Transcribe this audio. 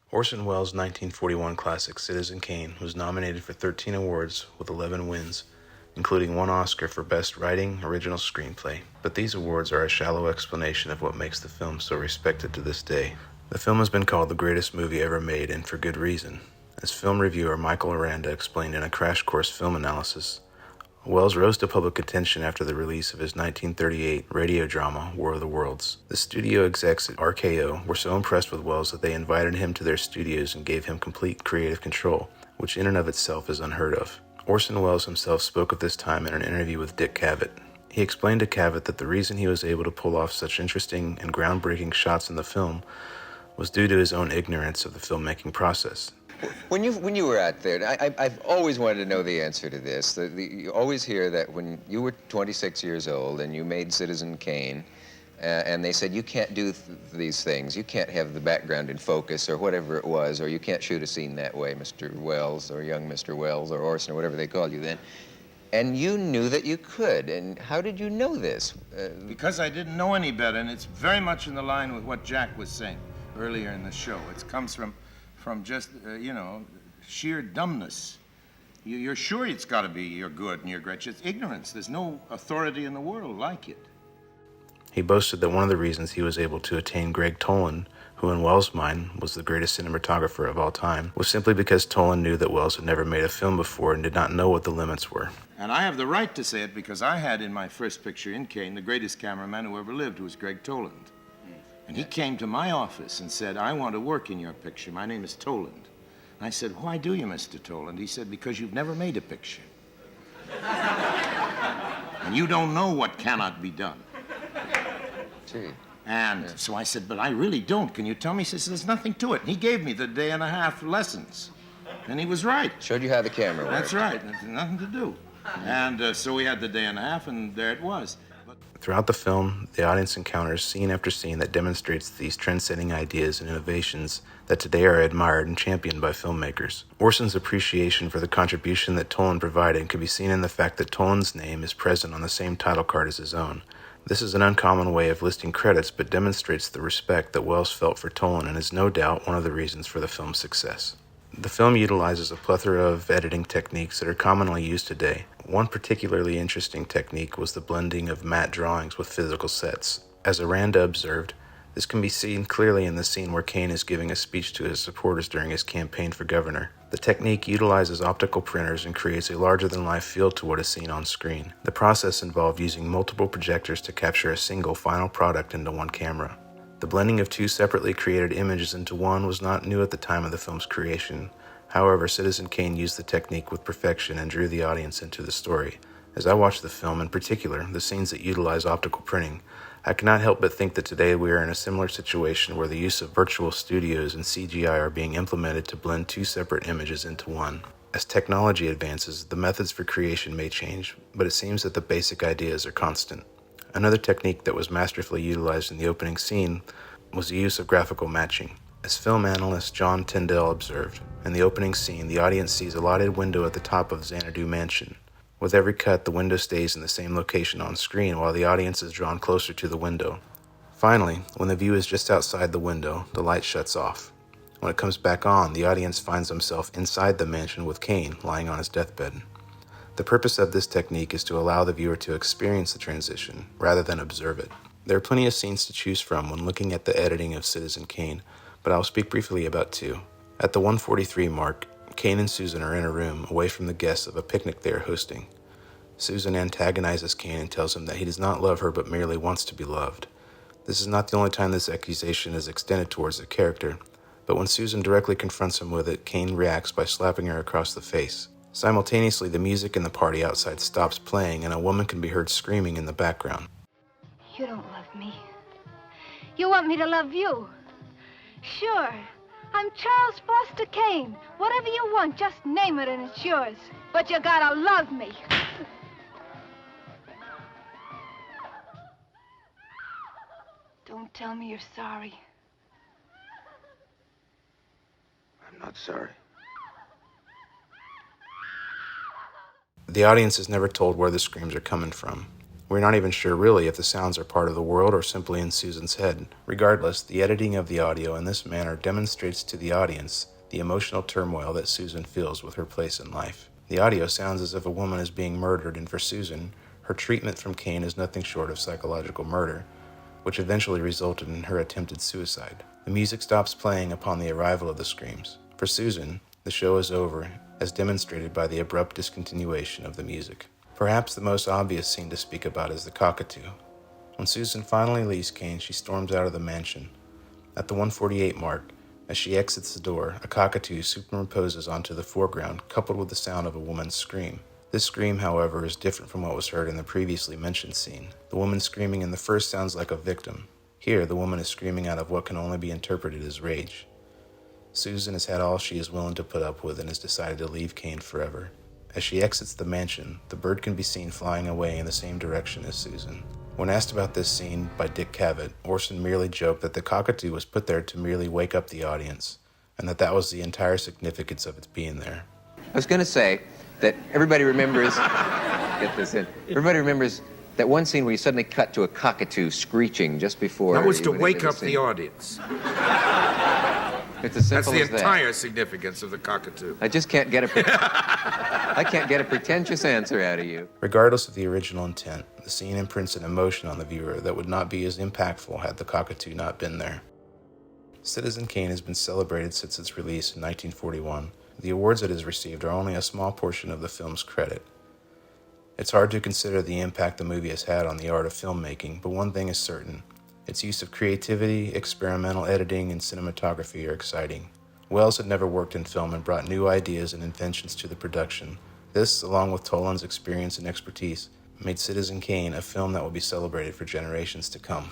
Orson Welles' 1941 classic Citizen Kane was nominated for 13 awards with 11 wins, including one Oscar for Best Writing Original Screenplay. But these awards are a shallow explanation of what makes the film so respected to this day. The film has been called the greatest movie ever made, and for good reason. As film reviewer Michael Aranda explained in a Crash Course Film Analysis, Welles rose to public attention after the release of his 1938 radio drama, War of the Worlds. The studio execs at RKO were so impressed with Welles that they invited him to their studios and gave him complete creative control, which in and of itself is unheard of. Orson Welles himself spoke of this time in an interview with Dick Cavett. He explained to Cavett that the reason he was able to pull off such interesting and groundbreaking shots in the film was due to his own ignorance of the filmmaking process. When you were out there, I've always wanted to know the answer to this. You always hear that when you were 26 years old and you made Citizen Kane, and they said you can't do these things, you can't have the background in focus or whatever it was, or you can't shoot a scene that way, Mr. Welles, or young Mr. Welles, or Orson, or whatever they called you then. And you knew that you could. And how did you know this? Because I didn't know any better, and it's very much in the line with what Jack was saying earlier in the show. It comes from just, sheer dumbness. You're sure it's got to be you're good and you're great. It's ignorance. There's no authority in the world like it. He boasted that one of the reasons he was able to attain Greg Toland, who in Welles' mind was the greatest cinematographer of all time, was simply because Toland knew that Welles had never made a film before and did not know what the limits were. And I have the right to say it because I had in my first picture in Kane the greatest cameraman who ever lived, who was Greg Toland. And he came to my office and said, I want to work in your picture. My name is Toland. I said, why do you, Mr. Toland? He said, because you've never made a picture. And you don't know what cannot be done. Gee. And so I said, but I really don't. Can you tell me? He says, there's nothing to it. And he gave me the day and a half lessons. And he was right. Showed you how the camera worked. That's right. There's nothing to do. And so we had the day and a half, and there it was. Throughout the film, the audience encounters scene after scene that demonstrates these trend-setting ideas and innovations that today are admired and championed by filmmakers. Orson's appreciation for the contribution that Toland provided can be seen in the fact that Toland's name is present on the same title card as his own. This is an uncommon way of listing credits, but demonstrates the respect that Welles felt for Toland and is no doubt one of the reasons for the film's success. The film utilizes a plethora of editing techniques that are commonly used today. One particularly interesting technique was the blending of matte drawings with physical sets. As Aranda observed, this can be seen clearly in the scene where Kane is giving a speech to his supporters during his campaign for governor. The technique utilizes optical printers and creates a larger-than-life feel to what is seen on screen. The process involved using multiple projectors to capture a single final product into one camera. The blending of two separately created images into one was not new at the time of the film's creation. However, Citizen Kane used the technique with perfection and drew the audience into the story. As I watched the film, in particular, the scenes that utilize optical printing, I cannot help but think that today we are in a similar situation where the use of virtual studios and CGI are being implemented to blend two separate images into one. As technology advances, the methods for creation may change, but it seems that the basic ideas are constant. Another technique that was masterfully utilized in the opening scene was the use of graphical matching. As film analyst John Tyndall observed, in the opening scene, the audience sees a lighted window at the top of Xanadu Mansion. With every cut, the window stays in the same location on screen while the audience is drawn closer to the window. Finally, when the view is just outside the window, the light shuts off. When it comes back on, the audience finds themselves inside the mansion with Kane lying on his deathbed. The purpose of this technique is to allow the viewer to experience the transition rather than observe it. There are plenty of scenes to choose from when looking at the editing of Citizen Kane, but I'll speak briefly about two. At the 1:43 mark, Kane and Susan are in a room away from the guests of a picnic they are hosting. Susan antagonizes Kane and tells him that he does not love her but merely wants to be loved. This is not the only time this accusation is extended towards the character, but when Susan directly confronts him with it, Kane reacts by slapping her across the face. Simultaneously, the music in the party outside stops playing and a woman can be heard screaming in the background. You don't love me. You want me to love you. Sure. I'm Charles Foster Kane. Whatever you want, just name it and it's yours. But you gotta love me. Don't tell me you're sorry. I'm not sorry. The audience is never told where the screams are coming from. We're not even sure really if the sounds are part of the world or simply in Susan's head. Regardless, the editing of the audio in this manner demonstrates to the audience the emotional turmoil that Susan feels with her place in life. The audio sounds as if a woman is being murdered, and for Susan, her treatment from Kane is nothing short of psychological murder, which eventually resulted in her attempted suicide. The music stops playing upon the arrival of the screams. For Susan, the show is over, as demonstrated by the abrupt discontinuation of the music. Perhaps the most obvious scene to speak about is the cockatoo. When Susan finally leaves Kane, she storms out of the mansion. At the 1:48 mark, as she exits the door, a cockatoo superimposes onto the foreground, coupled with the sound of a woman's scream. This scream, however, is different from what was heard in the previously mentioned scene. The woman screaming in the first sounds like a victim. Here, the woman is screaming out of what can only be interpreted as rage. Susan has had all she is willing to put up with and has decided to leave Kane forever. As she exits the mansion, the bird can be seen flying away in the same direction as Susan. When asked about this scene by Dick Cavett, Orson merely joked that the cockatoo was put there to merely wake up the audience, and that was the entire significance of its being there. I was going to say that everybody remembers, get this in, everybody remembers that one scene where you suddenly cut to a cockatoo screeching just before. That was to you wake into up the scene. audience. It's as That's simple the as that. entire significance of the cockatoo. I just can't get I can't get a pretentious answer out of you. Regardless of the original intent, the scene imprints an emotion on the viewer that would not be as impactful had the cockatoo not been there. Citizen Kane has been celebrated since its release in 1941. The awards it has received are only a small portion of the film's credit. It's hard to consider the impact the movie has had on the art of filmmaking, but one thing is certain. Its use of creativity, experimental editing, and cinematography are exciting. Wells had never worked in film and brought new ideas and inventions to the production. This, along with Toland's experience and expertise, made Citizen Kane a film that will be celebrated for generations to come.